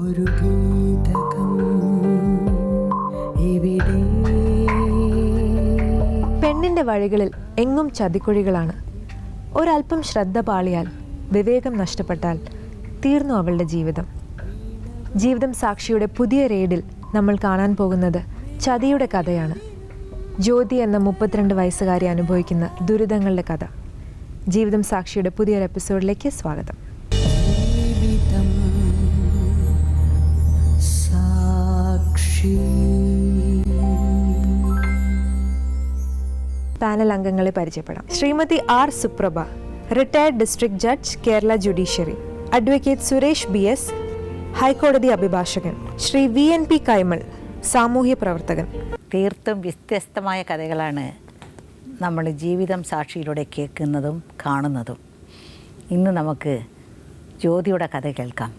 ഒരു ഗീതകം ഇവിടെ. പെണ്ണിന്റെ വഴികളിൽ എങ്ങും ചതിക്കുഴികളാണ്. ഒരല്പം ശ്രദ്ധ പാളിയാൽ, വിവേകം നഷ്ടപ്പെട്ടാൽ തീർന്നു അവളുടെ ജീവിതം. ജീവിതം സാക്ഷിയുടെ പുതിയ റെയ്ഡിൽ നമ്മൾ കാണാൻ പോകുന്നത് ചതിയുടെ കഥയാണ്. ജ്യോതി എന്ന 32 വയസ്സുകാരി അനുഭവിക്കുന്ന ദുരിതങ്ങളുടെ കഥ. ജീവിതം സാക്ഷിയുടെ പുതിയൊരു എപ്പിസോഡിലേക്ക് സ്വാഗതം. പാനൽ അംഗങ്ങളെ പരിചയപ്പെടാം. Shrimati R Suprabha, retired district judge, Kerala judiciary. Advocate Suresh BS, ഹൈക്കോടതി അഭിഭാഷകൻ. ശ്രീ VNP കൈമൾ, സാമൂഹ്യ പ്രവർത്തകൻ. തീർത്തും വ്യത്യസ്തമായ കഥകളാണ് നമ്മൾ ജീവിതം സാക്ഷിയിലൂടെ കേൾക്കുന്നതും കാണുന്നതും. ഇന്ന് നമുക്ക് ജ്യോതിയുടെ കഥ കേൾക്കാം.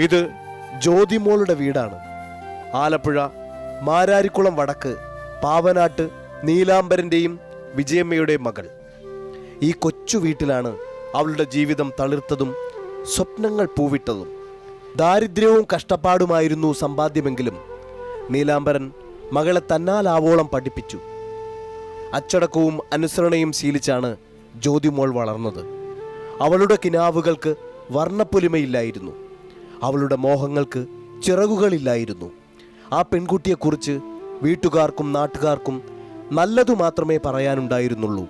ഇത് ജ്യോതിമോളുടെ വീടാണ്. ആലപ്പുഴ മാരാരിക്കുളം വടക്ക് പാവനാട്ട് നീലാംബരൻ്റെയും വിജയമ്മയുടെയും മകൾ. ഈ കൊച്ചു വീട്ടിലാണ് അവളുടെ ജീവിതം തളിർത്തതും സ്വപ്നങ്ങൾ പൂവിട്ടതും. ദാരിദ്ര്യവും കഷ്ടപ്പാടുമായിരുന്നു സമ്പാദ്യമെങ്കിലും നീലാംബരൻ മകളെ തന്നാലാവോളം പഠിപ്പിച്ചു. അച്ചടക്കവും അനുസരണയും ശീലിച്ചാണ് ജ്യോതിമോൾ വളർന്നത്. അവളുടെ കിനാവുകൾക്ക് വർണ്ണപ്പൊലിമയില്ലായിരുന്നു. അവളുടെ മോഹങ്ങൾക്ക് ചിറകുകളില്ലായിരുന്നു. ആ പെൺകുട്ടിയെക്കുറിച്ച് വീട്ടുകാർക്കും നാട്ടുകാർക്കും നല്ലതു മാത്രമേ പറയാനുണ്ടായിരുന്നുള്ളൂ.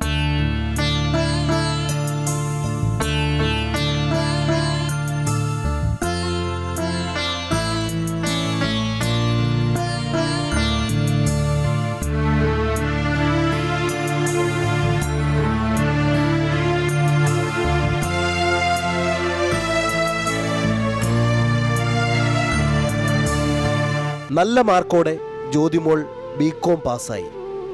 നല്ല മാർക്കോടെ ജ്യോതിമോൾ BCom പാസ്സായി.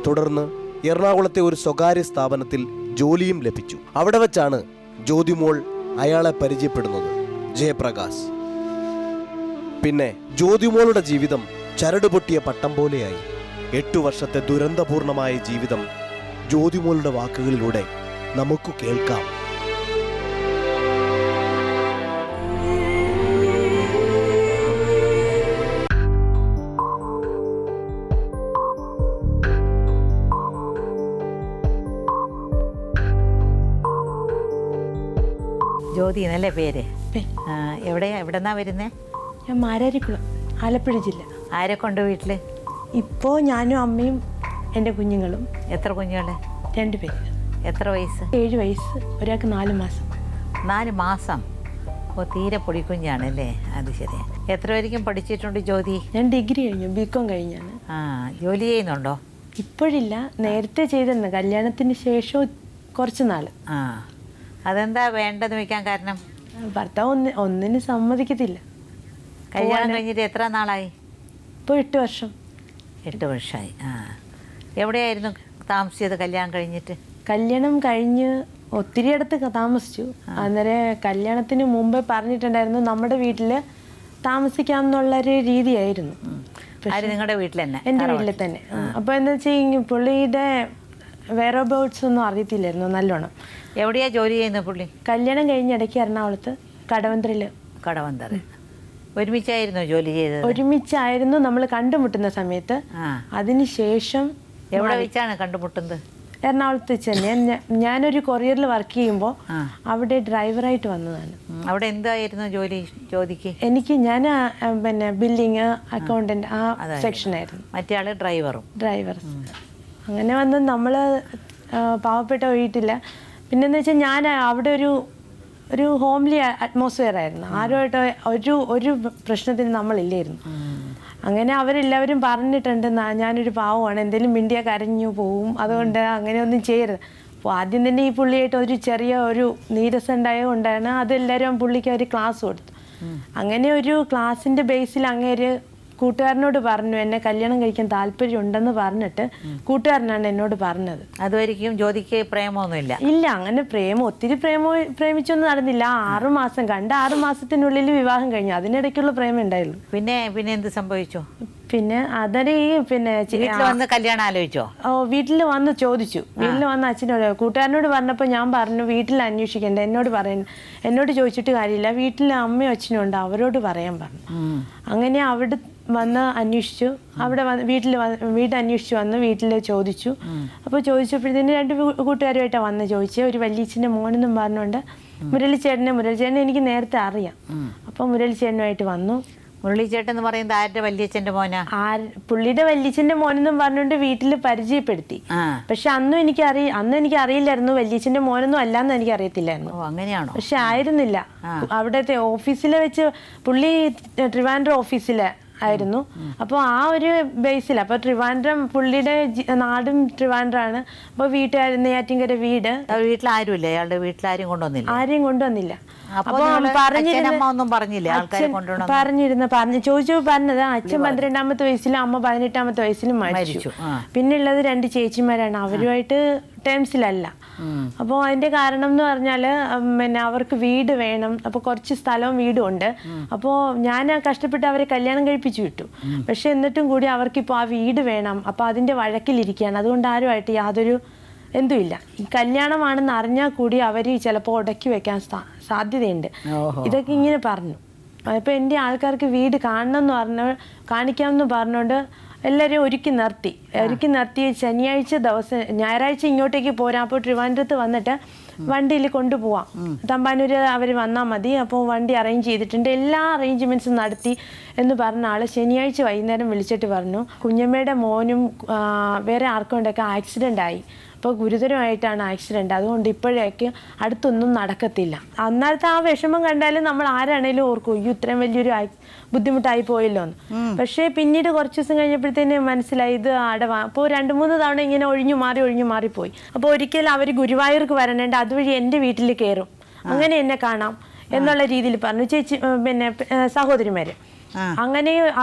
തുടർന്ന് എറണാകുളത്തെ ഒരു സ്വകാര്യ സ്ഥാപനത്തിൽ ജോലിയും ലഭിച്ചു. അവിടെ വെച്ചാണ് ജ്യോതിമോൾ അയാളെ പരിചയപ്പെടുന്നത്, ജയപ്രകാശ്. പിന്നെ ജ്യോതിമോളുടെ ജീവിതം ചരടുപൊട്ടിയ പട്ടം പോലെയായി. 8 വർഷത്തെ ദുരന്തപൂർണമായ ജീവിതം ജ്യോതിമോളുടെ വാക്കുകളിലൂടെ നമുക്ക് കേൾക്കാം. ജ്യോതി എന്നല്ലേ പേര്? എവിടെന്നാ വരുന്നേ? ഞാൻ മാരാരിക്കുളം, ആലപ്പുഴ ജില്ല. ആരെ കൊണ്ട് വീട്ടിൽ? ഇപ്പോൾ ഞാനും അമ്മയും എൻ്റെ കുഞ്ഞുങ്ങളും. എത്ര കുഞ്ഞുങ്ങളെ? 2 പേര്. എത്ര വയസ്സ്? 7 വയസ്സ്, ഒരാൾക്ക് 4 മാസം. 4 മാസം? ഓ, തീരെ പൊടിക്കുഞ്ഞാണല്ലേ. അത് ശരി. എത്ര വരെയും പഠിച്ചിട്ടുണ്ട് ജ്യോതി? ഞാൻ ഡിഗ്രി കഴിഞ്ഞു, BCom കഴിഞ്ഞാണ്. ജോലി ചെയ്യുന്നുണ്ടോ? ഇപ്പോഴില്ല, നേരത്തെ ചെയ്തിരുന്നു. കല്യാണത്തിന് ശേഷം കുറച്ച് നാൾ. അതെന്താ വേണ്ടെന്ന് വെക്കാൻ കാരണം? ഭർത്താവ് ഒന്നിനും സമ്മതിക്കത്തില്ല. കല്യാണം കഴിഞ്ഞിട്ട് എത്ര നാളായി? ഇപ്പോൾ 8 വർഷം. 8 വർഷമായി. എവിടെയായിരുന്നു താമസിച്ചത് കല്യാണം കഴിഞ്ഞിട്ട്? കല്യാണം കഴിഞ്ഞ് ഒത്തിരി അടുത്ത് താമസിച്ചു. അന്നേരം കല്യാണത്തിന് മുമ്പേ പറഞ്ഞിട്ടുണ്ടായിരുന്നു നമ്മുടെ വീട്ടിൽ താമസിക്കാമെന്നുള്ളൊരു രീതിയായിരുന്നു. നിങ്ങളുടെ വീട്ടിൽ തന്നെ? എൻ്റെ വീട്ടിൽ തന്നെ. അപ്പോൾ എന്താ വെച്ചാൽ പുള്ളിയുടെ വേറെ ബേർഡ്സ് ഒന്നും അറിയത്തില്ലായിരുന്നു നല്ലോണം. എവിടെയാ ജോലി ചെയ്യുന്നത് പുള്ളി? കല്യാണം കഴിഞ്ഞ ഇടയ്ക്ക് എറണാകുളത്ത് കടവന്ത്രയിൽ. ഒരുമിച്ചായിരുന്നു ജോലി ചെയ്തത്? ഒരുമിച്ചായിരുന്നു നമ്മൾ കണ്ടുമുട്ടുന്ന സമയത്ത്. അതിനുശേഷം എവിടെ വെച്ചാണ് കണ്ടുമുട്ടുന്നത്? എറണാകുളത്ത് വെച്ച് തന്നെ. ഞാനൊരു കൊറിയറിൽ വർക്ക് ചെയ്യുമ്പോൾ അവിടെ ഡ്രൈവറായിട്ട് വന്നതാണ്. അവിടെ എന്തായിരുന്നു ജോലി ജ്യോതിക്ക്? ഞാൻ പിന്നെ ബില്ലിങ്, അക്കൗണ്ടന്റ് ആ സെക്ഷനായിരുന്നു. മറ്റേ ആള് ഡ്രൈവർ. അങ്ങനെ വന്ന് നമ്മൾ പാവപ്പെട്ട വീട്ടില്ല. പിന്നെന്ന് വെച്ചാൽ ഞാൻ അവിടെ ഒരു ഹോംലി അറ്റ്മോസ്ഫിയർ ആയിരുന്നു. ആരുമായിട്ട് ഒരു പ്രശ്നത്തിന് നമ്മളില്ലായിരുന്നു. അങ്ങനെ അവരെല്ലാവരും പറഞ്ഞിട്ടുണ്ട് ഞാനൊരു പാവമാണ്, എന്തെങ്കിലും മിണ്ടിയ കരഞ്ഞു പോവും, അതുകൊണ്ട് അങ്ങനെയൊന്നും ചെയ്യരുത്. അപ്പോൾ ആദ്യം തന്നെ ഈ പുള്ളിയായിട്ട് ഒരു ചെറിയ നീരസം ഉണ്ടായതുകൊണ്ടാണ് അതെല്ലാവരും പുള്ളിക്ക് ഒരു ക്ലാസ് കൊടുത്തു. അങ്ങനെ ഒരു ക്ലാസ്സിൻ്റെ ബേസിൽ അങ്ങേര് കൂട്ടുകാരനോട് പറഞ്ഞു എന്നെ കല്യാണം കഴിക്കാൻ താല്പര്യം ഉണ്ടെന്ന് പറഞ്ഞിട്ട് കൂട്ടുകാരനാണ് എന്നോട് പറഞ്ഞത്. അതുവരെയും ജ്യോതിക്ക് പ്രേമമൊന്നുമില്ല? ഇല്ല, അങ്ങനെ ഒത്തിരി പ്രേമിച്ചൊന്നും നടന്നില്ല. 6 മാസം 6 മാസത്തിനുള്ളിൽ വിവാഹം കഴിഞ്ഞു. അതിനിടയ്ക്കുള്ള പ്രേമം ഉണ്ടായുള്ളൂ. പിന്നെ എന്ത് സംഭവിച്ചു? പിന്നെ അതരെ വീട്ടിൽ വന്ന് കല്യാണം ആലോചിച്ചോ? വീട്ടിൽ വന്ന് ചോദിച്ചു. വീട്ടിൽ വന്ന് അച്ഛനോട് കൂട്ടുകാരനോട് പറഞ്ഞപ്പോൾ ഞാൻ പറഞ്ഞു വീട്ടിൽ അന്വേഷിക്കണ്ട, എന്നോട് ചോദിച്ചിട്ട് കാര്യമില്ല, വീട്ടിൽ അമ്മയും അച്ഛനും ഉണ്ട്, അവരോട് പറയാൻ പറഞ്ഞു. അങ്ങനെ അവിടെ വന്ന് അന്വേഷിച്ചു. അവിടെ വീട് അന്വേഷിച്ചു വന്ന് വീട്ടിൽ ചോദിച്ചു. അപ്പോൾ ചോദിച്ചപ്പോഴത്തേന് 2 കൂട്ടുകാരുമായിട്ടാണ് വന്ന് ചോദിച്ചത്. ഒരു വല്യച്ഛൻ്റെ മോനെന്നും പറഞ്ഞുകൊണ്ട് മുരളിച്ചേട്ടനെ എനിക്ക് നേരത്തെ അറിയാം. അപ്പോൾ മുരളിച്ചേട്ടനുമായിട്ട് വന്നു. മുരളിച്ചേട്ടൻ എന്ന് പറയുന്നത് ആരുടെ വല്യച്ഛൻ്റെ മോനാ? പുള്ളിയുടെ വല്യച്ഛൻ്റെ മോനെന്നും പറഞ്ഞുകൊണ്ട് വീട്ടിൽ പരിചയപ്പെടുത്തി. പക്ഷെ അന്ന് എനിക്ക് അറിയില്ലായിരുന്നു വല്യച്ഛൻ്റെ മോനൊന്നും അല്ലാന്ന് എനിക്ക് അറിയത്തില്ലായിരുന്നു. അങ്ങനെയാണോ? പക്ഷെ ആയിരുന്നില്ല. അവിടത്തെ ഓഫീസിലെ വെച്ച് പുള്ളി ട്രിവാൻഡ്രം ഓഫീസിലെ ആയിരുന്നു. അപ്പോൾ ആ ഒരു ബേസിൽ അപ്പോൾ ട്രിവാൻഡ്രം പുള്ളിയുടെ നാടും ട്രിവാൻഡ്രമാണ്. അപ്പോൾ നെയ്യാറ്റിൻകര വീട്ടിൽ ആരുമില്ല? അയാളുടെ വീട്ടിലാരും ആരെയും കൊണ്ടുവന്നില്ല. അപ്പോൾ ചോദിച്ചപ്പോൾ പറഞ്ഞത് അച്ഛൻ 12ാമത്തെ വയസ്സിലും അമ്മ 18ാമത്തെ വയസ്സിലും മരിച്ചു. പിന്നുള്ളത് 2 ചേച്ചിമാരാണ്. അവരുമായിട്ട് ടേംസിലല്ല. അപ്പോൾ അതിൻ്റെ കാരണം എന്ന് പറഞ്ഞാൽ പിന്നെ അവർക്ക് വീട് വേണം. അപ്പോൾ കുറച്ച് സ്ഥലവും വീടും ഉണ്ട്. അപ്പോൾ ഞാൻ കഷ്ടപ്പെട്ട് അവരെ കല്യാണം കഴിപ്പിച്ചു വിട്ടു. പക്ഷെ എന്നിട്ടും കൂടി അവർക്കിപ്പോൾ ആ വീട് വേണം. അപ്പോൾ അതിൻ്റെ വഴക്കിലിരിക്കുകയാണ്. അതുകൊണ്ട് ആരുമായിട്ട് യാതൊരു എന്തുമില്ല. ഈ കല്യാണമാണെന്ന് അറിഞ്ഞാൽ കൂടി അവർ ചിലപ്പോൾ ഉടക്കി വെക്കാൻ സാധ്യതയുണ്ട്. ഇതൊക്കെ ഇങ്ങനെ പറഞ്ഞു. അപ്പോൾ എൻ്റെ ആൾക്കാർക്ക് വീട് കാണിക്കാമെന്ന് പറഞ്ഞുകൊണ്ട് എല്ലാവരും ഒരുക്കി നിർത്തി ഞായറാഴ്ച ഇങ്ങോട്ടേക്ക് പോരാ. അപ്പോൾ ട്രിവാൻഡ്രത്ത് വന്നിട്ട് വണ്ടിയിൽ കൊണ്ടുപോവാം, തമ്പാനൂർ അവർ വന്നാൽ മതി, അപ്പോൾ വണ്ടി അറേഞ്ച് ചെയ്തിട്ടുണ്ട്, എല്ലാ അറേഞ്ച്മെൻറ്റ്സും നടത്തി എന്ന് പറഞ്ഞ ആൾ ശനിയാഴ്ച വൈകുന്നേരം വിളിച്ചിട്ട് പറഞ്ഞു കുഞ്ഞമ്മയുടെ മോനും വേറെ ആർക്കൊണ്ടൊക്കെ ആക്സിഡൻ്റ് ആയി. അപ്പോൾ ഗുരുതരമായിട്ടാണ് ആക്സിഡൻറ്റ്, അതുകൊണ്ട് ഇപ്പോഴേക്ക് അടുത്തൊന്നും നടക്കത്തില്ല. അന്നേരത്തെ ആ വിഷമം കണ്ടാലും നമ്മൾ ആരാണേലും ഓർക്കും അയ്യോ ഇത്രയും വലിയൊരു ബുദ്ധിമുട്ടായി പോയല്ലോ എന്ന്. പക്ഷേ പിന്നീട് കുറച്ച് ദിവസം കഴിഞ്ഞപ്പോഴത്തേന് മനസ്സിലായി ഇത് അപ്പോൾ 2-3 തവണ ഇങ്ങനെ ഒഴിഞ്ഞു മാറിപ്പോയി. അപ്പോൾ ഒരിക്കലും അവർ ഗുരുവായൂർക്ക് വരണേണ്ട, അതുവഴി എൻ്റെ വീട്ടിൽ കയറും, അങ്ങനെ എന്നെ കാണാം എന്നുള്ള രീതിയിൽ പറഞ്ഞു ചേച്ചി പിന്നെ സഹോദരിമാര്. അങ്ങനെ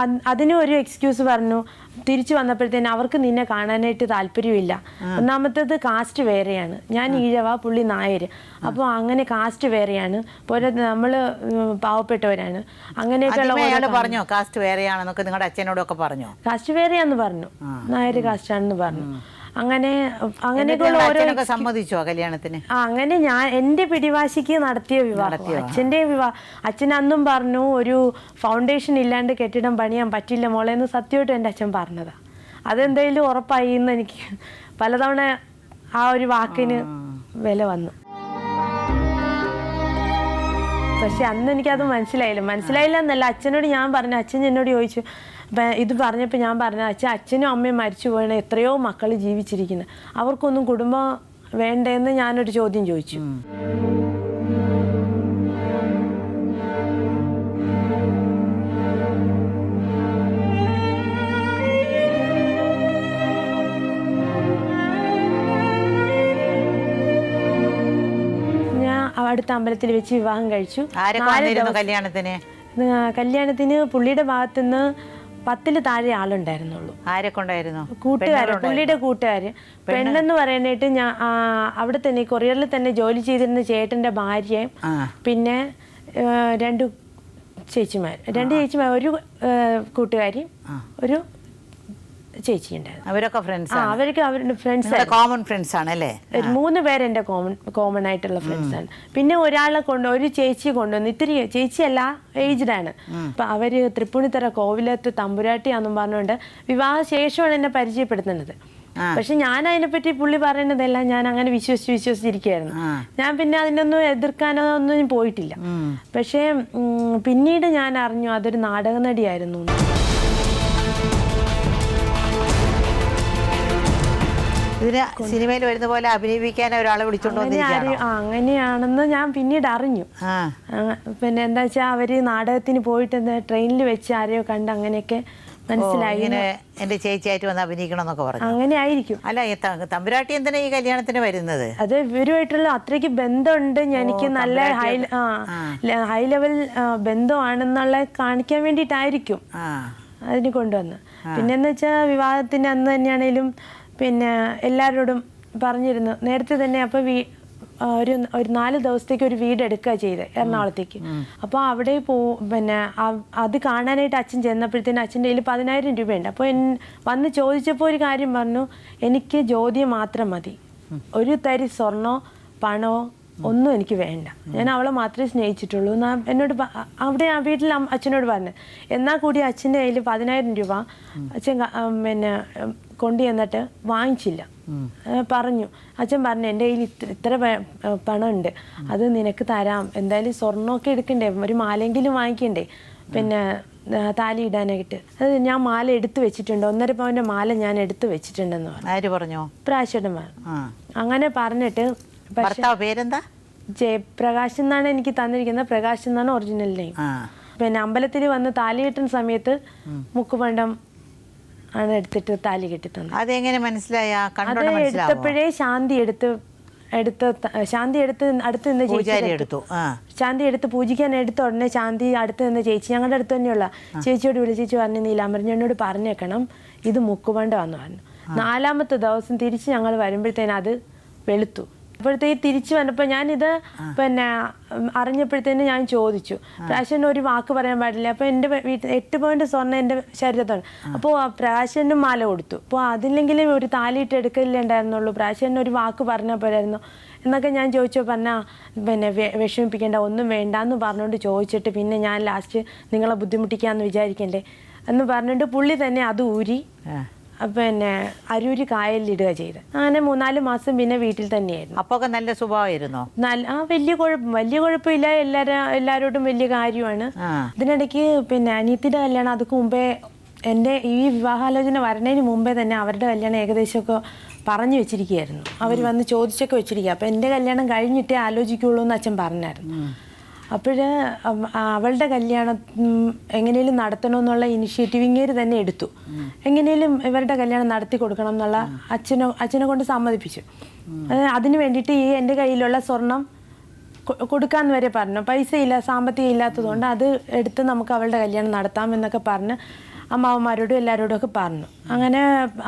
അതിനും ഒരു എക്സ്ക്യൂസ് പറഞ്ഞു. തിരിച്ചു വന്നപ്പോഴത്തേന് അവർക്ക് നിന്നെ കാണാനായിട്ട് താല്പര്യമില്ല. ഒന്നാമത്തേത് കാസ്റ്റ് വേറെയാണ്, ഞാൻ ഈഴവ, പുള്ളി നായർ. അപ്പോൾ അങ്ങനെ കാസ്റ്റ് വേറെയാണ്, പോലെ നമ്മൾ പാവപ്പെട്ടവരാണ്, അങ്ങനെയൊക്കെയുള്ള പറഞ്ഞോ. കാസ്റ്റ് വേറെയാണെന്നൊക്കെ നിങ്ങളുടെ അച്ഛനോടൊക്കെ പറഞ്ഞോ? കാസ്റ്റ് വേറെയാന്ന് പറഞ്ഞു, നായർ കാസ്റ്റാണെന്ന് പറഞ്ഞു. അങ്ങനെയൊക്കെയുള്ള ഓരോ സമ്മതിച്ചോ കല്യാണത്തിന്? അങ്ങനെ ഞാൻ എൻ്റെ പിടിവാശിക്ക് നടത്തിയ വിവാഹം. അച്ഛൻ അന്നും പറഞ്ഞു ഒരു ഫൗണ്ടേഷൻ ഇല്ലാണ്ട് കെട്ടിടം പണിയാൻ പറ്റില്ല മോളെ എന്ന് സത്യമായിട്ട് എൻ്റെ അച്ഛൻ പറഞ്ഞതാ. അതെന്തായാലും ഉറപ്പായി എന്ന് എനിക്ക് പലതവണ ആ ഒരു വാക്കിന് വില വന്നു. പക്ഷെ അന്ന് എനിക്കത് മനസ്സിലായില്ല എന്നല്ല, അച്ഛനോട് ഞാൻ പറഞ്ഞു. അച്ഛൻ എന്നോട് ചോദിച്ചു, ഇത് പറഞ്ഞപ്പോൾ ഞാൻ പറഞ്ഞു അച്ഛനും അമ്മയും മരിച്ചു പോയണ എത്രയോ മക്കൾ ജീവിച്ചിരിക്കുന്നത്, അവർക്കൊന്നും കുടുംബം വേണ്ടേന്ന് ഞാനൊരു ചോദ്യം ചോദിച്ചു. ഞാൻ അടുത്ത അമ്പലത്തിൽ വെച്ച് വിവാഹം കഴിച്ചു. കല്യാണത്തിന് പുള്ളിയുടെ ഭാഗത്തുനിന്ന് 10 താഴെ ആളുണ്ടായിരുന്നുള്ളൂ. ആരൊക്കെ ഉണ്ടായിരുന്നു? പുള്ളിയുടെ കൂട്ടുകാര്. പെണ്ണെന്ന് പറയാനായിട്ട് ഞാൻ അവിടെ തന്നെ കൊറിയറിൽ തന്നെ ജോലി ചെയ്തിരുന്ന ചേട്ടൻ്റെ ഭാര്യയും പിന്നെ 2 ചേച്ചിമാർ, ഒരു കൂട്ടുകാരി, ഒരു ചേച്ചി ഉണ്ടായിരുന്നു. അവരൊക്കെ ഫ്രണ്ട്സ്? അവർക്ക് അവരുടെ ഫ്രണ്ട്സ്, കോമൺ ഫ്രണ്ട്സ് ആണല്ലേ? 3 പേര് എൻ്റെ കോമൺ ആയിട്ടുള്ള ഫ്രണ്ട്സ് ആണ്. പിന്നെ ഒരു ചേച്ചിയെ കൊണ്ടുവന്നു. ഇത്തിരി ചേച്ചിയല്ല, ഏജ്ഡ് ആണ്. അപ്പൊ അവര് തൃപ്പൂണിത്തറ കോവിലത്ത് തമ്പുരാട്ടിയാന്നും പറഞ്ഞുകൊണ്ട് വിവാഹ ശേഷമാണ് എന്നെ പരിചയപ്പെടുത്തുന്നത്. പക്ഷെ ഞാൻ അതിനെപ്പറ്റി പുള്ളി പറയുന്നതെല്ലാം ഞാൻ അങ്ങനെ വിശ്വസിച്ചിരിക്കുകയായിരുന്നു. ഞാൻ പിന്നെ അതിനൊന്നും എതിർക്കാനോ ഒന്നും പോയിട്ടില്ല. പക്ഷേ പിന്നീട് ഞാൻ അറിഞ്ഞു അതൊരു നാടക നടിയായിരുന്നു. ഇതിന് സിനിമയിൽ വരുന്ന പോലെ അഭിനയിക്കാൻ ഒരാളെ അങ്ങനെയാണെന്ന് ഞാൻ പിന്നീട് അറിഞ്ഞു. പിന്നെ എന്താ വെച്ചാൽ അവര് നാടകത്തിന് പോയിട്ട് ട്രെയിനിൽ വെച്ച് ആരെയോ കണ്ട് അങ്ങനെയൊക്കെ മനസ്സിലായി. എന്റെ ചേച്ചിയായിട്ട് വന്ന് അഭിനയിക്കണം എന്നൊക്കെ പറഞ്ഞു. അങ്ങനെ ആയിരിക്കും. അല്ല, തമ്പുരാട്ടി എന്തിനാ ഈ കല്യാണത്തിന് വരുന്നത്? അത് ഇവരുമായിട്ടുള്ള അത്രയ്ക്ക് ബന്ധമുണ്ട്, എനിക്ക് നല്ല ഹൈ ലെവൽ ബന്ധമാണെന്നുള്ള കാണിക്കാൻ വേണ്ടിയിട്ടായിരിക്കും. അതിന് കൊണ്ടുവന്ന്. പിന്നെന്ന് വെച്ചാൽ വിവാഹത്തിൻ്റെ അന്ന് തന്നെയാണേലും പിന്നെ എല്ലാവരോടും പറഞ്ഞിരുന്നു നേരത്തെ തന്നെ. അപ്പോൾ ഒരു 4 ദിവസത്തേക്ക് ഒരു വീട് എടുക്കുക ചെയ്ത് എറണാകുളത്തേക്ക്. അപ്പോൾ അവിടെ പിന്നെ അത് കാണാനായിട്ട് അച്ഛൻ ചെന്നപ്പോഴത്തേന് അച്ഛൻ്റെ കയ്യിൽ 10,000 രൂപയുണ്ട്. അപ്പോൾ വന്ന് ചോദിച്ചപ്പോൾ ഒരു കാര്യം പറഞ്ഞു, എനിക്ക് ജ്യോതിയെ മാത്രം മതി, ഒരു തരി സ്വർണ്ണോ പണമോ ഒന്നും എനിക്ക് വേണ്ട, ഞാൻ അവളെ മാത്രമേ സ്നേഹിച്ചിട്ടുള്ളൂ എന്നാ എന്നോട് അവിടെ ആ വീട്ടിൽ അച്ഛനോട് പറഞ്ഞു. എന്നാൽ കൂടി അച്ഛൻ്റെ കയ്യിൽ 10,000 രൂപ അച്ഛൻ പിന്നെ കൊണ്ടു ചെന്നിട്ട് വാങ്ങിച്ചില്ല. പറഞ്ഞു, അച്ഛൻ പറഞ്ഞു എൻ്റെ കയ്യിൽ ഇത്ര പണമുണ്ട്, അത് നിനക്ക് തരാം, എന്തായാലും സ്വർണ്ണമൊക്കെ എടുക്കണ്ടേ, ഒരു മാലെങ്കിലും വാങ്ങിക്കണ്ടേ, പിന്നെ താലി ഇടാനായിട്ട്. അത് ഞാൻ മാല എടുത്തു വെച്ചിട്ടുണ്ട്, 1.5 പവൻ്റെ മാല ഞാൻ എടുത്തു വെച്ചിട്ടുണ്ടെന്ന് പറഞ്ഞു. പറഞ്ഞോ? പ്രാവശ്യം അങ്ങനെ പറഞ്ഞിട്ട്. പേരെന്താ? ജയപ്രകാശ് എന്നാണ് എനിക്ക് തന്നിരിക്കുന്നത്. പ്രകാശ് എന്നാണ് ഒറിജിനൽ നെയിം. പിന്നെ അമ്പലത്തിൽ വന്ന് താലി കെട്ടുന്ന സമയത്ത് മുക്കുപണ്ടം ആണ് എടുത്തിട്ട് താലി കെട്ടി തന്നത്. അതെങ്ങനെ മനസ്സിലായ? അത് എടുത്തപ്പോഴേ ശാന്തി എടുത്ത് അടുത്ത് നിന്ന് ശാന്തി എടുത്ത് പൂജിക്കാൻ എടുത്ത ഉടനെ ശാന്തി അടുത്ത് നിന്ന് ചേച്ചി, ഞങ്ങളുടെ അടുത്ത് തന്നെയുള്ള ചേച്ചിയോട് വിളിച്ചു പറഞ്ഞു, നീലാംബരനോട് പറഞ്ഞേക്കണം ഇത് മുക്കുപണ്ടമാണെന്ന് പറഞ്ഞു. 4ാമത്തെ ദിവസം തിരിച്ച് ഞങ്ങൾ വരുമ്പോഴത്തേന് അത് വെളുത്തു. അപ്പോഴത്തേക്ക് തിരിച്ചു വന്നപ്പോൾ ഞാനിത് പിന്നെ അറിഞ്ഞപ്പോഴത്തേന് ഞാൻ ചോദിച്ചു, പ്രകാശന് ഒരു വാക്ക് പറയാൻ പാടില്ല. അപ്പോൾ എൻ്റെ വീട്ടിൽ 8 പോയിന്റ് സ്വർണ്ണം എൻ്റെ ശരീരത്താണ്. അപ്പോൾ പ്രകാശനും മാല കൊടുത്തു. അപ്പോൾ അതില്ലെങ്കിലും ഒരു താലിയിട്ട് എടുക്കലേ ഉണ്ടായിരുന്നുള്ളൂ, പ്രകാശന് ഒരു വാക്ക് പറഞ്ഞാൽ പോരായിരുന്നു എന്നൊക്കെ ഞാൻ ചോദിച്ചു. പറഞ്ഞാൽ പിന്നെ വിഷമിപ്പിക്കേണ്ട, ഒന്നും വേണ്ടാന്ന് പറഞ്ഞുകൊണ്ട് ചോദിച്ചിട്ട് പിന്നെ ഞാൻ ലാസ്റ്റ് നിങ്ങളെ ബുദ്ധിമുട്ടിക്കാമെന്ന് വിചാരിക്കണ്ടേ എന്ന് പറഞ്ഞിട്ട് പുള്ളി തന്നെ അത് ഊരി പിന്നെ അരൂര് കായലിടുക ചെയ്ത്. അങ്ങനെ 3-4 മാസം പിന്നെ വീട്ടിൽ തന്നെയായിരുന്നു. അപ്പോൾ നല്ല സ്വഭാവമായിരുന്നോ? വലിയ കുഴപ്പമില്ല, എല്ലാവരോടും വലിയ കാര്യമാണ്. ഇതിനിടയ്ക്ക് പിന്നെ അനിയത്തിയുടെ കല്യാണം അതൊക്കെ മുമ്പേ, എൻ്റെ ഈ വിവാഹാലോചന വരണതിന് മുമ്പേ തന്നെ അവരുടെ കല്യാണം ഏകദേശമൊക്കെ പറഞ്ഞു വെച്ചിരിക്കുകയായിരുന്നു. അവർ വന്ന് ചോദിച്ചൊക്കെ വെച്ചിരിക്കുക. അപ്പോൾ എൻ്റെ കല്യാണം കഴിഞ്ഞിട്ടേ ആലോചിക്കുള്ളൂ എന്ന് അച്ഛൻ പറഞ്ഞായിരുന്നു. അപ്പോൾ അവളുടെ കല്യാണം എങ്ങനെയും നടത്തണമെന്നുള്ള ഇനിഷ്യേറ്റീവ് ഇങ്ങേര് തന്നെ എടുത്തു. എങ്ങനെയും ഇവരുടെ കല്യാണം നടത്തി കൊടുക്കണം എന്നുള്ള അച്ഛനെ കൊണ്ട് സമ്മതിപ്പിച്ചു. അതിന് വേണ്ടിയിട്ട് ഈ എൻ്റെ കയ്യിലുള്ള സ്വർണം കൊടുക്കാമെന്ന് വരെ പറഞ്ഞു. പൈസയില്ല, സാമ്പത്തികം ഇല്ലാത്തതുകൊണ്ട് അത് എടുത്ത് നമുക്ക് അവളുടെ കല്യാണം നടത്താം എന്നൊക്കെ പറഞ്ഞ് അമ്മാവന്മാരോടും എല്ലാവരോടും ഒക്കെ പറഞ്ഞു. അങ്ങനെ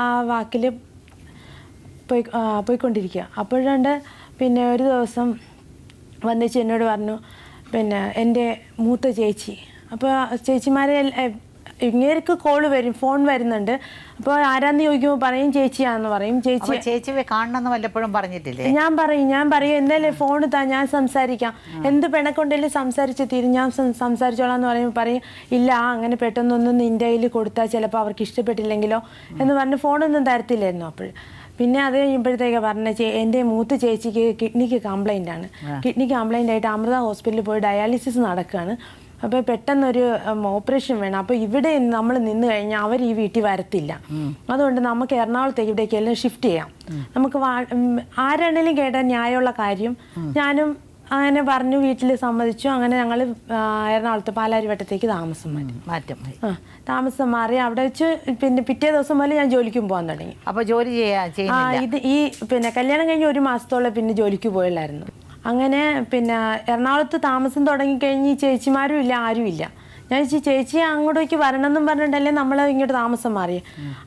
ആ വാക്കിൽ പോയിക്കൊണ്ടിരിക്കുക. അപ്പോഴുണ്ട് പിന്നെ ഒരു ദിവസം വന്നിച്ച് എന്നോട് പറഞ്ഞു, പിന്നെ എൻ്റെ മൂത്ത ചേച്ചി, അപ്പോൾ ചേച്ചിമാരെ ഇങ്ങേർക്ക് ഫോൺ വരുന്നുണ്ട്. അപ്പോൾ ആരാന്ന് ചോദിക്കുമ്പോൾ പറയും ചേച്ചിയാണെന്ന് പറയും. ചേച്ചിയെ കാണണമെന്ന് വല്ലപ്പോഴും പറഞ്ഞിട്ടില്ലേ? ഞാൻ പറയും എന്തായാലും ഫോൺ താ, ഞാൻ സംസാരിക്കാം, എന്ത് പെണക്കൊണ്ടെങ്കിലും സംസാരിച്ച് തീരും, ഞാൻ സംസാരിച്ചോളാം എന്ന് പറയുമ്പോൾ പറയും ഇല്ല, അങ്ങനെ പെട്ടെന്നൊന്നും നിൻ്റെ കയ്യിൽ കൊടുത്താൽ ചിലപ്പോൾ അവർക്ക് ഇഷ്ടപ്പെട്ടില്ലെങ്കിലോ എന്ന് പറഞ്ഞ് ഫോണൊന്നും തരത്തില്ലായിരുന്നു. അപ്പോൾ പിന്നെ അത് കഴിയുമ്പോഴത്തേക്ക് പറഞ്ഞ എൻ്റെ മൂത്ത ചേച്ചിക്ക് കിഡ്നിക്ക് കംപ്ലൈൻ്റ് ആണ്. കിഡ്നിക്ക് കംപ്ലൈൻ്റ് ആയിട്ട് അമൃത ഹോസ്പിറ്റലിൽ പോയി ഡയാലിസിസ് നടക്കുകയാണ്. അപ്പോൾ പെട്ടെന്നൊരു ഓപ്പറേഷൻ വേണം. അപ്പോൾ ഇവിടെ നമ്മൾ നിന്ന് കഴിഞ്ഞാൽ അവർ ഈ വീട്ടിൽ വരത്തില്ല. അതുകൊണ്ട് നമുക്ക് എറണാകുളത്തേക്ക് ഇവിടേക്കെല്ലാം ഷിഫ്റ്റ് ചെയ്യാം. നമുക്ക് ആരാണേലും കേട്ടാൽ ന്യായമുള്ള കാര്യം. ഞാനും അങ്ങനെ പറഞ്ഞു, വീട്ടിൽ സമ്മതിച്ചു. അങ്ങനെ ഞങ്ങൾ എറണാകുളത്ത് പാലാരിവട്ടത്തേക്ക് താമസം മാറി. അവിടെ വെച്ച് പിന്നെ പിറ്റേ ദിവസം പോലെ ഞാൻ ജോലിക്കും പോകാൻ തുടങ്ങി. അപ്പോൾ ജോലി ഇത് ഈ പിന്നെ കല്യാണം കഴിഞ്ഞ് 1 മാസത്തോളം പിന്നെ ജോലിക്ക് പോയില്ലായിരുന്നു. അങ്ങനെ പിന്നെ എറണാകുളത്ത് താമസം തുടങ്ങിക്കഴിഞ്ഞ് ചേച്ചിമാരും ഇല്ല, ആരും ഇല്ല. ഞാൻ ചേച്ചി അങ്ങോട്ടേക്ക് വരണമെന്നും പറഞ്ഞിട്ടല്ലേ നമ്മൾ ഇങ്ങോട്ട് താമസം മാറി.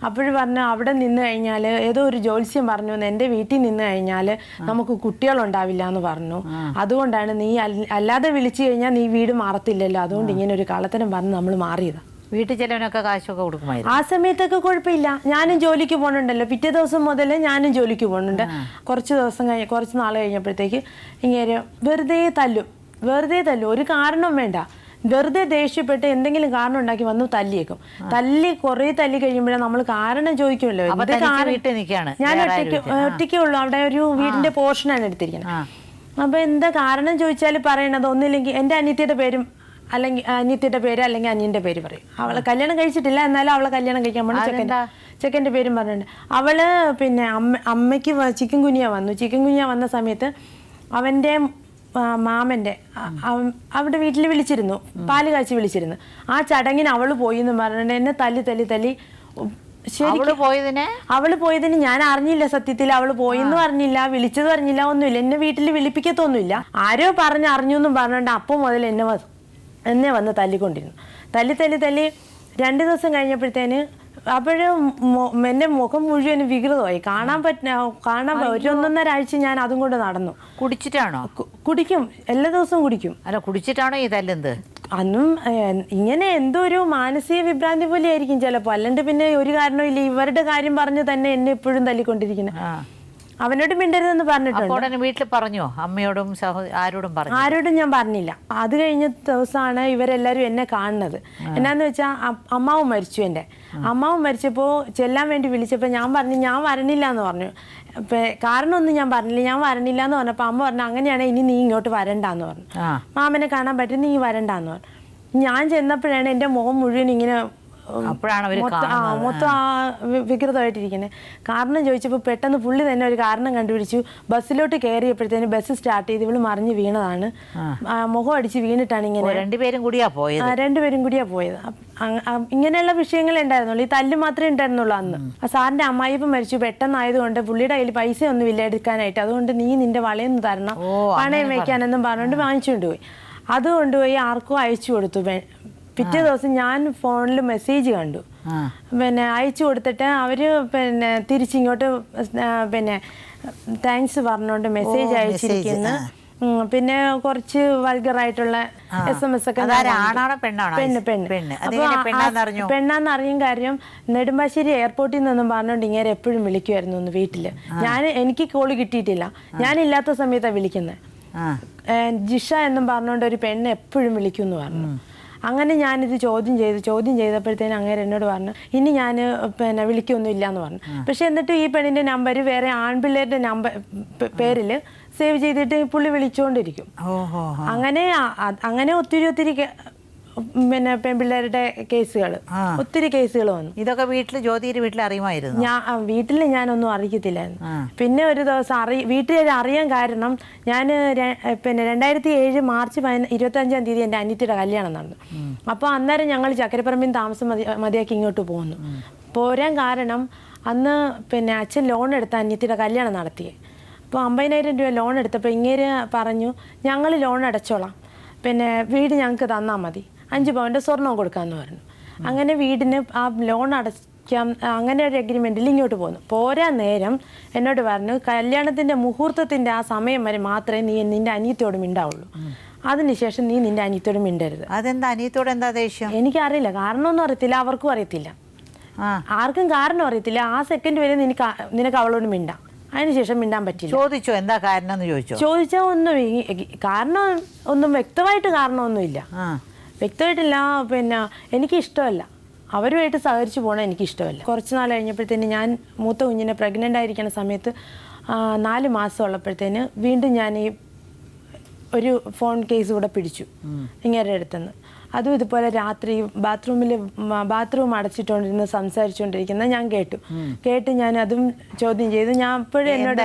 അപ്പോഴും പറഞ്ഞു അവിടെ നിന്ന് കഴിഞ്ഞാൽ ഏതോ ഒരു ജ്യോത്സ്യം പറഞ്ഞു, എൻ്റെ വീട്ടിൽ നിന്ന് കഴിഞ്ഞാൽ നമുക്ക് കുട്ടികളുണ്ടാവില്ല എന്ന് പറഞ്ഞു. അതുകൊണ്ടാണ് നീ അല്ലാതെ വിളിച്ചു കഴിഞ്ഞാൽ നീ വീട് മാറത്തില്ലല്ലോ, അതുകൊണ്ട് ഇങ്ങനെ ഒരു കള്ളത്തരം പറഞ്ഞ് നമ്മൾ മാറിയതാണ്. വീട്ടിൽ ചെലവിനൊക്കെ കാശൊക്കെ കൊടുക്കുമായിരുന്നു. ആ സമയത്തൊക്കെ കുഴപ്പമില്ല, ഞാനും ജോലിക്ക് പോകുന്നുണ്ടല്ലോ. പിറ്റേ ദിവസം മുതൽ ഞാനും ജോലിക്ക് പോകുന്നുണ്ട്. കുറച്ച് നാൾ കഴിഞ്ഞപ്പോഴത്തേക്ക് ഇങ്ങനെ വെറുതെ തല്ലും, ഒരു കാരണം വേണ്ട, വെറുതെ ദേഷ്യപ്പെട്ട് എന്തെങ്കിലും കാരണം ഉണ്ടാക്കി വന്നു കുറേ തല്ലി കഴിയുമ്പോഴാണ് നമ്മൾ കാരണം ചോദിക്കുമല്ലോ. ഞാൻ ഒറ്റയ്ക്കേ ഉള്ളൂ, അവിടെ ഒരു വീടിന്റെ പോർഷനാണ് എടുത്തിരിക്കുന്നത്. അപ്പൊ എന്താ കാരണം ചോദിച്ചാൽ പറയണത് ഒന്നില്ലെങ്കിൽ എൻ്റെ അനിയത്തിയുടെ പേരും അല്ലെങ്കിൽ അനിയത്തിയുടെ പേര് അല്ലെങ്കിൽ അനിയൻ്റെ പേര് പറയും. അവളെ കല്യാണം കഴിച്ചിട്ടില്ല, എന്നാലും അവളെ കല്യാണം കഴിക്കാൻ പോകണം. ചെക്കൻ്റെ പേരും പറഞ്ഞിട്ടുണ്ട്. അവള് പിന്നെ അമ്മയ്ക്ക് ചിക്കൻ കുനിയ വന്ന സമയത്ത് അവൻ്റെ മാമൻ്റെ അവിടെ വീട്ടിൽ വിളിച്ചിരുന്നു, പാല് കാച്ചി വിളിച്ചിരുന്നു. ആ ചടങ്ങിന് അവള് പോയി എന്ന് പറഞ്ഞിട്ട് എന്നെ തല്ലി അവള് പോയതിന് ഞാൻ അറിഞ്ഞില്ല. സത്യത്തിൽ അവള് പോയെന്ന് പറഞ്ഞില്ല, വിളിച്ചത് പറഞ്ഞില്ല, ഒന്നുമില്ല. എന്നെ വീട്ടിൽ വിളിപ്പിക്കത്തൊന്നുമില്ല. ആരോ അറിഞ്ഞു എന്നും പറഞ്ഞിട്ട് അപ്പം മുതൽ എന്നെ വന്ന് തല്ലിക്കൊണ്ടിരുന്നു. തല്ലി 2 ദിവസം കഴിഞ്ഞപ്പോഴത്തേന് അപ്പോഴും എൻ്റെ മുഖം മുഴുവൻ വികൃതമായി. കാണാൻ ഒരു 1.5 ആഴ്ച ഞാൻ അതും കൊണ്ട് നടന്നു. കുടിച്ചിട്ടാണോ? കുടിക്കും, എല്ലാ ദിവസവും കുടിക്കും. അല്ല, കുടിച്ചിട്ടാണോ ഈ തല്ലെന്ത്? അന്നും ഇങ്ങനെ എന്തോ ഒരു മാനസിക വിഭ്രാന്തി പോലെ ആയിരിക്കും ചിലപ്പോൾ. അല്ലാണ്ട് പിന്നെ ഒരു കാരണവും ഇല്ല. ഇവരുടെ കാര്യം പറഞ്ഞ് തന്നെ എന്നെ എപ്പോഴും തല്ലിക്കൊണ്ടിരിക്കുന്നത്. അവനോട് മിണ്ടരുതെന്ന് പറഞ്ഞിട്ടുണ്ട്. വീട്ടിൽ പറഞ്ഞോ? അമ്മയോടും ആരോടും പറഞ്ഞു? ആരോടും ഞാൻ പറഞ്ഞില്ല. അത് കഴിഞ്ഞ ദിവസമാണ് ഇവരെല്ലാവരും എന്നെ കാണുന്നത്. എന്നാന്ന് വെച്ചാൽ അമ്മാവും മരിച്ചു. എൻ്റെ അമ്മാവും മരിച്ചപ്പോൾ ചെല്ലാൻ വേണ്ടി വിളിച്ചപ്പോൾ ഞാൻ പറഞ്ഞു ഞാൻ വരണില്ല എന്ന് പറഞ്ഞു. കാരണമൊന്നും ഞാൻ പറഞ്ഞില്ല, ഞാൻ വരണില്ല എന്ന് പറഞ്ഞപ്പോൾ അമ്മ പറഞ്ഞു അങ്ങനെയാണെങ്കിൽ ഇനി നീ ഇങ്ങോട്ട് വരണ്ടാന്ന് പറഞ്ഞു. മാമനെ കാണാൻ പറ്റും, നീ വരണ്ടാന്ന് പറഞ്ഞു. ഞാൻ ചെന്നപ്പോഴാണ് എൻ്റെ മുഖം മുഴുവൻ ഇങ്ങനെ മൊത്തം വികൃതമായിട്ടിരിക്കുന്നത്. കാരണം ചോദിച്ചപ്പോൾ പെട്ടെന്ന് പുള്ളി തന്നെ ഒരു കാരണം കണ്ടുപിടിച്ചു. ബസ്സിലോട്ട് കയറിയപ്പോഴത്തേന് ബസ് സ്റ്റാർട്ട് ചെയ്ത് ഇവള് മറിഞ്ഞ് വീണതാണ്. മുഖം അടിച്ച് വീണിട്ടാണ് ഇങ്ങനെ. രണ്ടുപേരും കൂടിയാ പോയത്. ഇങ്ങനെയുള്ള വിഷയങ്ങളേ ഉണ്ടായിരുന്നുള്ളൂ. ഈ തല്ല് മാത്രമേ ഉണ്ടായിരുന്നുള്ളൂ അന്ന്. സാറിന്റെ അമ്മായിപ്പം മരിച്ചു പെട്ടെന്നായതുകൊണ്ട് പുള്ളിയുടെ കയ്യിൽ പൈസ ഒന്നും ഇല്ല എടുക്കാനായിട്ട്. അതുകൊണ്ട് നീ നിന്റെ വളയൊന്നും തരണം, പണയം വെക്കാനെന്നും പറഞ്ഞുകൊണ്ട് വാങ്ങിച്ചുകൊണ്ടുപോയി. അത് കൊണ്ടുപോയി ആർക്കോ അയച്ചു കൊടുത്തു. പിറ്റേ ദിവസം ഞാൻ ഫോണിൽ മെസ്സേജ് കണ്ടു. പിന്നെ അയച്ചു കൊടുത്തിട്ട് അവര് പിന്നെ തിരിച്ചിങ്ങോട്ട് പിന്നെ താങ്ക്സ് പറഞ്ഞുകൊണ്ട് മെസ്സേജ് അയച്ചിരിക്കുന്നു. പിന്നെ കുറച്ച് വൾഗറായിട്ടുള്ള SMS ഒക്കെ. പെണ്ണാന്ന് അറിയും. കാര്യം നെടുമ്പാശ്ശേരി എയർപോർട്ടിൽ നിന്നും പറഞ്ഞുകൊണ്ട് ഇങ്ങനെ എപ്പോഴും വിളിക്കുമായിരുന്നു ഒന്ന് വീട്ടില്. എനിക്ക് കോള് കിട്ടിയിട്ടില്ല, ഞാനില്ലാത്ത സമയത്താണ് വിളിക്കുന്നത്. ജിഷ എന്നും പറഞ്ഞുകൊണ്ട് ഒരു പെണ്ണ് എപ്പോഴും വിളിക്കും എന്ന് പറഞ്ഞു. അങ്ങനെ ഞാനിത് ചോദ്യം ചെയ്തപ്പോഴത്തേനും അങ്ങനെ എന്നോട് പറഞ്ഞു ഇനി ഞാൻ പിന്നെ വിളിക്കൊന്നും ഇല്ല എന്ന് പറഞ്ഞു. പക്ഷെ എന്നിട്ട് ഈ പെണ്ണിന്റെ നമ്പർ വേറെ ആൺപിള്ളേരുടെ പേരിൽ സേവ് ചെയ്തിട്ട് പുള്ളി വിളിച്ചുകൊണ്ടിരിക്കും. അങ്ങനെ ഒത്തിരി പിന്നെ പെൺപിള്ളേരുടെ കേസുകൾ, ഒത്തിരി കേസുകൾ വന്നു. ഇതൊക്കെ ജ്യോതിയുടെ വീട്ടിൽ അറിയുമായിരുന്നു? വീട്ടിൽ ഞാനൊന്നും അറിയത്തില്ലായിരുന്നു. പിന്നെ ഒരു ദിവസം വീട്ടിൽ അറിയാൻ കാരണം ഞാൻ പിന്നെ 2007 മാർച്ച് 25-ാം തീയതി എൻ്റെ അനിയത്തിയുടെ കല്യാണം നടന്നു. അപ്പോൾ അന്നേരം ഞങ്ങൾ ചക്കരപ്പറമ്പിൽ താമസം മതിയാക്കി ഇങ്ങോട്ട് പോന്നു. പോരാൻ കാരണം അന്ന് പിന്നെ അച്ഛൻ ലോൺ എടുത്ത അനിയത്തിയുടെ കല്യാണം നടത്തിയേ. അപ്പോൾ 50,000 രൂപ ലോൺ എടുത്തപ്പോൾ ഇങ്ങേര് പറഞ്ഞു ഞങ്ങൾ ലോൺ അടച്ചോളാം, പിന്നെ വീട് ഞങ്ങൾക്ക് തന്നാൽ മതി, 5 പവൻ്റെ സ്വർണം കൊടുക്കാമെന്ന് പറഞ്ഞു. അങ്ങനെ വീടിന് ആ ലോൺ അടയ്ക്കാം അങ്ങനെ ഒരു എഗ്രിമെൻറ്റിൽ ഇങ്ങോട്ട് പോന്നു. പോരാ നേരം എന്നോട് പറഞ്ഞു കല്യാണത്തിൻ്റെ മുഹൂർത്തത്തിൻ്റെ ആ സമയം വരെ മാത്രമേ നീ നിൻ്റെ അനിയത്തിയോട് മിണ്ടാവുള്ളൂ, അതിനുശേഷം നീ നിൻ്റെ അനിയത്തിയോട് മിണ്ടരുത്. അതെന്താ അനിയത്തോട് എന്താ ദേഷ്യം? എനിക്കറിയില്ല, കാരണമൊന്നും അറിയത്തില്ല, അവർക്കും അറിയത്തില്ല, ആർക്കും കാരണം അറിയത്തില്ല. ആ സെക്കൻഡ് വരെ നിനക്ക് അവളോട് മിണ്ടാം, അതിനുശേഷം മിണ്ടാൻ പറ്റില്ല. ചോദിച്ചോ എന്താ കാരണം എന്ന് ചോദിച്ചാൽ ഒന്നും കാരണം ഒന്നും വ്യക്തമായിട്ട് കാരണമൊന്നുമില്ല, വ്യക്തമായിട്ടില്ല. പിന്നെ എനിക്കിഷ്ടമല്ല, അവരുമായിട്ട് സഹകരിച്ച് പോകണം എനിക്കിഷ്ടമല്ല. കുറച്ച് നാൾ കഴിഞ്ഞപ്പോഴത്തേന് ഞാൻ മൂത്ത കുഞ്ഞിനെ പ്രഗ്നൻ്റ് ആയിരിക്കുന്ന സമയത്ത് 4 മാസം ഉള്ളപ്പോഴത്തേന് വീണ്ടും ഞാൻ ഈ ഒരു ഫോൺ കേസ് കൂടെ പിടിച്ചു ഇങ്ങേരുടെ അടുത്തുനിന്ന്. അതും ഇതുപോലെ രാത്രി ബാത്റൂം അടച്ചിട്ടുകൊണ്ടിരുന്ന് സംസാരിച്ചുകൊണ്ടിരിക്കുന്ന ഞാൻ കേട്ട് ഞാൻ അതും ചോദ്യം ചെയ്തു. ഞാൻ അപ്പോഴും എന്നോട്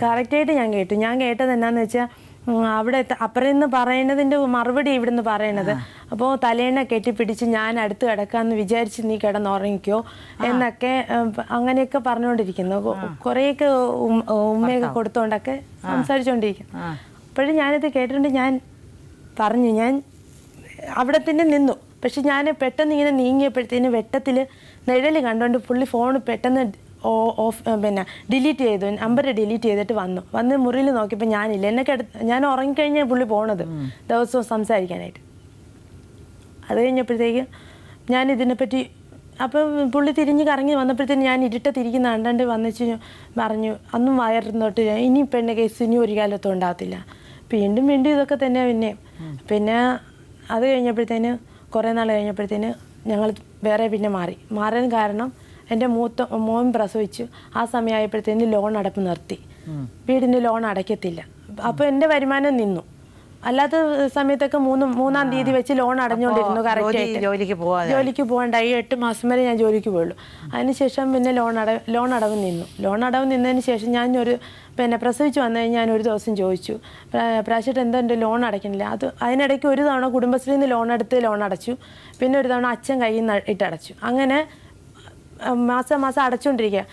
കറക്റ്റായിട്ട് ഞാൻ കേട്ടത് എന്താണെന്ന് വെച്ചാൽ അവിടെ അപ്പുറം നിന്ന് പറയുന്നതിൻ്റെ മറുപടി ഇവിടുന്ന് പറയണത്. അപ്പോൾ തലേണ കെട്ടിപ്പിടിച്ച് ഞാൻ അടുത്ത് കിടക്കാമെന്ന് വിചാരിച്ച് നീ കിടന്നുറങ്ങിക്കോ എന്നൊക്കെ അങ്ങനെയൊക്കെ പറഞ്ഞുകൊണ്ടിരിക്കുന്നു. കുറേയൊക്കെ ഉമ്മയൊക്കെ കൊടുത്തുകൊണ്ടൊക്കെ സംസാരിച്ചുകൊണ്ടിരിക്കുന്നു. അപ്പോഴും ഞാനിത് കേട്ടിട്ടുണ്ട്. ഞാൻ അവിടെ തന്നെ നിന്നു. പക്ഷെ ഞാൻ പെട്ടെന്ന് ഇങ്ങനെ നീങ്ങിയപ്പോഴത്തേന് വെട്ടത്തിൽ നിഴൽ കണ്ടുകൊണ്ട് പുള്ളി ഫോൺ പെട്ടെന്ന് പിന്നെ ഡിലീറ്റ് ചെയ്തു, നമ്പർ ഡിലീറ്റ് ചെയ്തിട്ട് വന്ന് മുറിയിൽ നോക്കിയപ്പോൾ ഞാനില്ല. ഞാൻ ഉറങ്ങിക്കഴിഞ്ഞാൽ പുള്ളി പോണത് ദിവസവും സംസാരിക്കാനായിട്ട്. അത് കഴിഞ്ഞപ്പോഴത്തേക്ക് ഞാൻ ഇതിനെപ്പറ്റി അപ്പം പുള്ളി തിരിഞ്ഞ് കറങ്ങി വന്നപ്പോഴത്തേന് ഞാൻ ഇരുട്ടത്തിരിക്കുന്ന കണ്ടണ്ട് വന്നിച്ച് പറഞ്ഞു അന്നും വയറിന്നോട്ട് ഇനി പെണ്ണ് കേസ് ഇനി ഒരു കാലത്തും ഉണ്ടാകത്തില്ല. വീണ്ടും ഇതൊക്കെ തന്നെ. പിന്നെ അത് കഴിഞ്ഞപ്പോഴത്തേന് കുറേ നാൾ കഴിഞ്ഞപ്പോഴത്തേന് ഞങ്ങൾ വേറെ മാറാൻ കാരണം എൻ്റെ മൂത്ത മോൻ പ്രസവിച്ചു. ആ സമയമായപ്പോഴത്തേന് ലോൺ അടപ്പ് നിർത്തി, വീടിൻ്റെ ലോൺ അടയ്ക്കത്തില്ല. അപ്പോൾ എൻ്റെ വരുമാനം നിന്നു. അല്ലാത്ത സമയത്തൊക്കെ മൂന്നാം തീയതി വെച്ച് ലോൺ അടഞ്ഞുകൊണ്ടിരുന്നു കറക്റ്റായിട്ട്. ജോലിക്ക് പോകണ്ടായി 8 മാസം വരെ ഞാൻ ജോലിക്ക് പോയുള്ളൂ. അതിനുശേഷം പിന്നെ ലോൺ അടവ് നിന്നു. ലോൺ അടവ് നിന്നതിന് ശേഷം ഞാൻ പ്രസവിച്ച് വന്നു കഴിഞ്ഞാൽ ഞാൻ ഒരു ദിവസം ചോദിച്ചു, പ്രാവശ്യമായിട്ട് എന്താ എൻ്റെ ലോൺ അടയ്ക്കണില്ല. അതിനിടയ്ക്ക് ഒരു തവണ കുടുംബശ്രീയിൽ നിന്ന് ലോൺ അടച്ചു, പിന്നെ ഒരു തവണ അച്ഛൻ കയ്യിൽ നിന്ന് ഇട്ടടച്ചു. അങ്ങനെ മാസം മാസം അടച്ചുകൊണ്ടിരിക്കുക.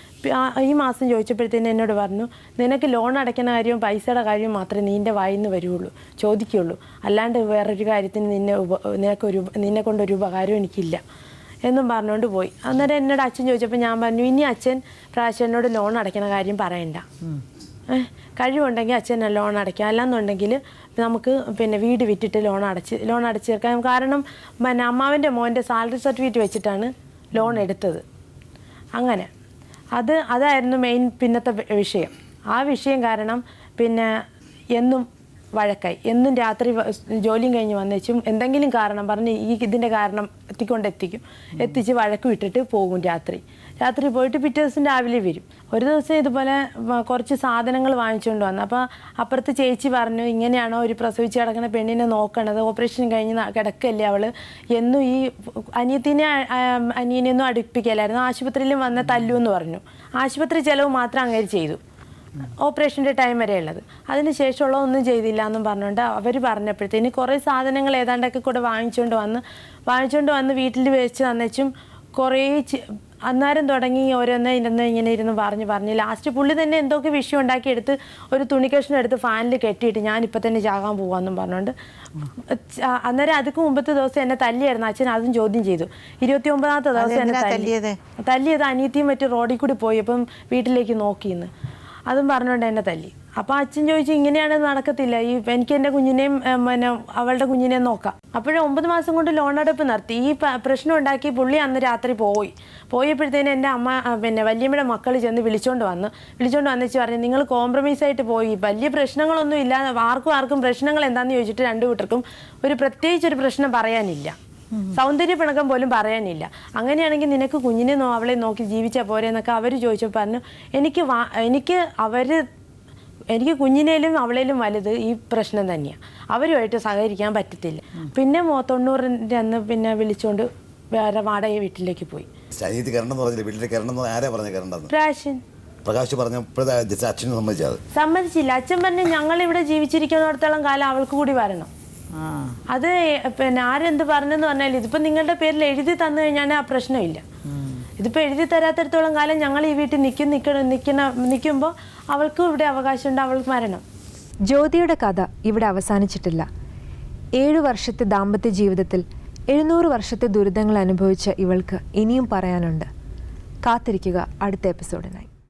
ഈ മാസം ചോദിച്ചപ്പോഴത്തേന് എന്നോട് പറഞ്ഞു, നിനക്ക് ലോൺ അടയ്ക്കുന്ന കാര്യവും പൈസയുടെ കാര്യവും മാത്രമേ നിൻ്റെ വായിൽ നിന്ന് വരുള്ളൂ, ചോദിക്കുകയുള്ളൂ, അല്ലാണ്ട് വേറൊരു കാര്യത്തിന് നിന്നെ കൊണ്ടൊരു ഉപകാരവും എനിക്കില്ല എന്നും പറഞ്ഞുകൊണ്ട് പോയി. അന്നേരം എന്നോട് അച്ഛൻ ചോദിച്ചപ്പോൾ ഞാൻ പറഞ്ഞു, ഇനി അച്ഛൻ പ്രാവശ്യം എന്നോട് ലോൺ അടയ്ക്കുന്ന കാര്യം പറയണ്ട, കഴിവുണ്ടെങ്കിൽ അച്ഛൻ ലോൺ അടയ്ക്കാം, അല്ലാന്നുണ്ടെങ്കിൽ നമുക്ക് പിന്നെ വീട് വിറ്റിട്ട് ലോൺ അടച്ച് തീർക്കാം. കാരണം പിന്നെ അമ്മാവൻ്റെ മോൻ്റെ സാലറി സർട്ടിഫിക്കറ്റ് വെച്ചിട്ടാണ് ലോൺ എടുത്തത്. അങ്ങനെ അതായിരുന്നു മെയിൻ പിന്നത്തെ വിഷയം. ആ വിഷയം കാരണം പിന്നെ എന്നും വഴക്കായി. എന്നും രാത്രി ജോലിയും കഴിഞ്ഞ് വന്നേച്ചും എന്തെങ്കിലും കാരണം പറഞ്ഞ് ഇതിൻ്റെ കാരണം എത്തിച്ച് വഴക്ക് വിട്ടിട്ട് പോകും. രാത്രി പോയിട്ട് പിറ്റേ ദിവസം രാവിലെ വരും. ഒരു ദിവസം ഇതുപോലെ കുറച്ച് സാധനങ്ങൾ വാങ്ങിച്ചുകൊണ്ട് വന്നു. അപ്പോൾ അപ്പുറത്ത് ചേച്ചി പറഞ്ഞു, ഇങ്ങനെയാണോ ഒരു പ്രസവിച്ച് കിടക്കുന്ന പെണ്ണിനെ നോക്കണത്, ഓപ്പറേഷൻ കഴിഞ്ഞ് കിടക്കല്ലേ അവൾ, എന്നും ഈ അനിയനെയൊന്നും അടുപ്പിക്കലായിരുന്നു, ആശുപത്രിയിലും വന്ന തല്ലുമെന്ന് പറഞ്ഞു. ആശുപത്രി ചിലവ് മാത്രം അങ്ങനെ ചെയ്തു, ഓപ്പറേഷൻ്റെ ടൈം വരെ ഉള്ളത്. അതിന് ശേഷമുള്ള ഒന്നും ചെയ്തില്ല എന്നും പറഞ്ഞുകൊണ്ട് അവർ പറഞ്ഞപ്പോഴത്തേന് കുറേ സാധനങ്ങൾ ഏതാണ്ടൊക്കെ കൂടെ വാങ്ങിച്ചുകൊണ്ട് വന്ന് വീട്ടിൽ വെച്ച് തന്നേച്ചും കുറേ അന്നേരം തുടങ്ങി ഓരോന്ന് ഇങ്ങനെ ഇരുന്ന് പറഞ്ഞ് ലാസ്റ്റ് പുള്ളി തന്നെ എന്തൊക്കെ വിഷയം ഉണ്ടാക്കിയെടുത്ത് ഒരു തുണിക്കഷ്ണം എടുത്ത് ഫാനിൽ കെട്ടിയിട്ട് ഞാനിപ്പോൾ തന്നെ ചാകാൻ പോകാമെന്നും പറഞ്ഞുകൊണ്ട് അന്നേരം അതിക്ക് മുമ്പത്തെ ദിവസം എന്നെ തല്ലിയായിരുന്നു. അച്ഛൻ അതും ചോദ്യം ചെയ്തു. 29ാമത്തെ ദിവസം എന്നെ തല്ലിയത് അനിയത്തിയും മറ്റു റോഡിൽ കൂടി പോയി അപ്പം വീട്ടിലേക്ക് നോക്കിയെന്ന് അതും പറഞ്ഞുകൊണ്ട് എന്നെ തല്ലി. അപ്പോൾ അച്ഛൻ ചോദിച്ചു, ഇങ്ങനെയാണ് നടക്കത്തില്ല, എനിക്ക് എൻ്റെ കുഞ്ഞിനെയും പിന്നെ അവളുടെ കുഞ്ഞിനെയും നോക്കാം. അപ്പോഴും 9 മാസം കൊണ്ട് ലോൺ അടപ്പ് നിർത്തി. ഈ പ്രശ്നം ഉണ്ടാക്കി പുള്ളി അന്ന് രാത്രി പോയപ്പോഴത്തേനും എൻ്റെ അമ്മ പിന്നെ വല്യമ്മയുടെ മക്കൾ ചെന്ന് വിളിച്ചോണ്ട് വന്നിച്ച് പറഞ്ഞു, നിങ്ങൾ കോംപ്രമൈസായിട്ട് പോയി, വലിയ പ്രശ്നങ്ങളൊന്നും ഇല്ല, ആർക്കും പ്രശ്നങ്ങൾ എന്താണെന്ന് ചോദിച്ചിട്ട് രണ്ടു കൂട്ടർക്കും പ്രത്യേകിച്ചൊരു പ്രശ്നം പറയാനില്ല, സൗന്ദര്യ പിണക്കം പോലും പറയാനില്ല. അങ്ങനെയാണെങ്കിൽ നിനക്ക് കുഞ്ഞിനെ അവളെ നോക്കി ജീവിച്ചാൽ പോരെ എന്നൊക്കെ അവർ ചോദിച്ചപ്പോൾ പറഞ്ഞു, എനിക്ക് കുഞ്ഞിനേലും അവളേലും വലുത് ഈ പ്രശ്നം തന്നെയാണ്, അവരുമായിട്ട് സഹകരിക്കാൻ പറ്റത്തില്ല. പിന്നെ 90-ൻ്റെ അന്ന് പിന്നെ വിളിച്ചുകൊണ്ട് വേറെ വാടക വീട്ടിലേക്ക് പോയി. സമ്മതിച്ചില്ല. അച്ഛൻ പറഞ്ഞു, ഞങ്ങൾ ഇവിടെ ജീവിച്ചിരിക്കുന്നിടത്തോളം കാലം അവൾക്ക് കൂടി വരണം. അത് പിന്നെ ആരെന്ത് പറഞ്ഞെന്ന് പറഞ്ഞാൽ ഇതിപ്പോൾ നിങ്ങളുടെ പേരിൽ എഴുതി തന്നു കഴിഞ്ഞാൽ ആ പ്രശ്നമില്ല. ഇതിപ്പോൾ എഴുതി തരാത്തിടത്തോളം കാലം ഞങ്ങൾ ഈ വീട്ടിൽ നിൽക്കുമ്പോൾ അവൾക്കും ഇവിടെ അവകാശമുണ്ട്, അവൾക്ക് മരണം. ജ്യോതിയുടെ കഥ ഇവിടെ അവസാനിച്ചിട്ടില്ല. 7 വർഷത്തെ ദാമ്പത്യ ജീവിതത്തിൽ 700 വർഷത്തെ ദുരിതങ്ങൾ അനുഭവിച്ച ഇവൾക്ക് ഇനിയും പറയാനുണ്ട്. കാത്തിരിക്കുക അടുത്ത എപ്പിസോഡിനായി.